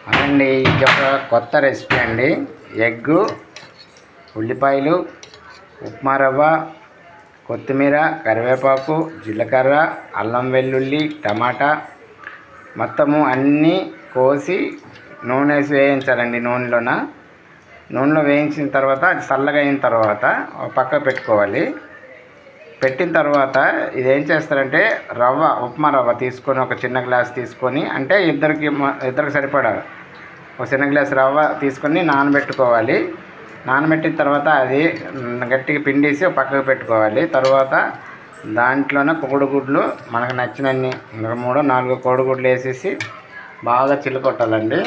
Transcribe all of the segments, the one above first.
అదండి, ఇది ఒక కొత్త రెసిపీ అండి. ఎగ్గు, ఉల్లిపాయలు, ఉప్మా రవ్వ, కొత్తిమీర, కరివేపాకు, జీలకర్ర, అల్లం వెల్లుల్లి, టమాటా మొత్తము అన్నీ కోసి నూనె వేసి వేయించాలండి. నూనెలో వేయించిన తర్వాత అది చల్లగా అయిన తర్వాత పక్క పెట్టుకోవాలి. పెట్టిన తర్వాత ఇదేం చేస్తారంటే ఉప్మా రవ్వ తీసుకొని ఒక చిన్న గ్లాస్ తీసుకొని, అంటే ఇద్దరికి సరిపడా ఒక చిన్న గ్లాస్ రవ్వ తీసుకొని నానబెట్టుకోవాలి. నానబెట్టిన తర్వాత అది గట్టిగా పిండేసి పక్కకు పెట్టుకోవాలి. తర్వాత దాంట్లోనే కోడిగుడ్లు మనకు నచ్చినన్ని 3-4 కోడిగుడ్లు వేసేసి బాగా చిల్లకొట్టాలండి.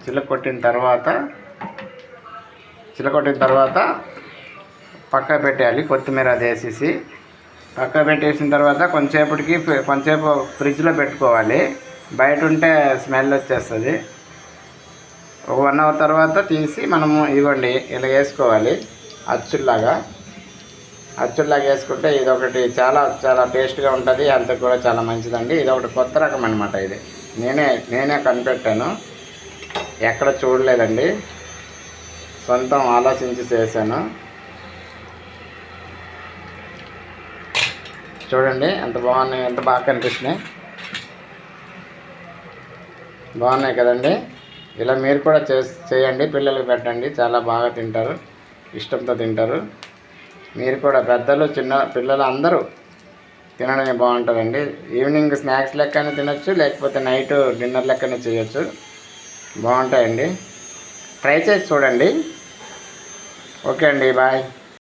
చిల్లకొట్టిన తర్వాత పక్కకు పెట్టేయాలి. కొత్తిమీర అది వేసేసి పక్కకు పెట్టేసిన తర్వాత కొంచెంసేపు ఫ్రిడ్జ్లో పెట్టుకోవాలి. బయట ఉంటే స్మెల్ వచ్చేస్తుంది. ఒక 1 అవర్ తర్వాత తీసి మనము ఇవ్వండి ఇలా వేసుకోవాలి. అచ్చుల్లాగా వేసుకుంటే ఇదొకటి చాలా చాలా టేస్ట్గా ఉంటుంది. అంత కూడా చాలా మంచిదండి. ఇది ఒకటి కొత్త రకం అనమాట. ఇది నేనే కనిపెట్టాను, ఎక్కడ చూడలేదండి. సొంతం ఆలోచించి చేశాను. చూడండి ఎంత బాగున్నాయి, ఎంత బాగా కనిపిస్తున్నాయి. బాగున్నాయి కదండి. ఇలా మీరు కూడా చేయండి, పిల్లలకు పెట్టండి. చాలా బాగా తింటారు, ఇష్టంతో తింటారు. మీరు కూడా పెద్దలు చిన్న పిల్లలు అందరూ తినడమే బాగుంటుందండి. ఈవినింగ్ స్నాక్స్ లెక్కనే తినొచ్చు, లేకపోతే నైట్ డిన్నర్ లెక్కనే చేయొచ్చు. బాగుంటాయండి. ట్రై చేసి చూడండి. ఓకే అండి, బాయ్.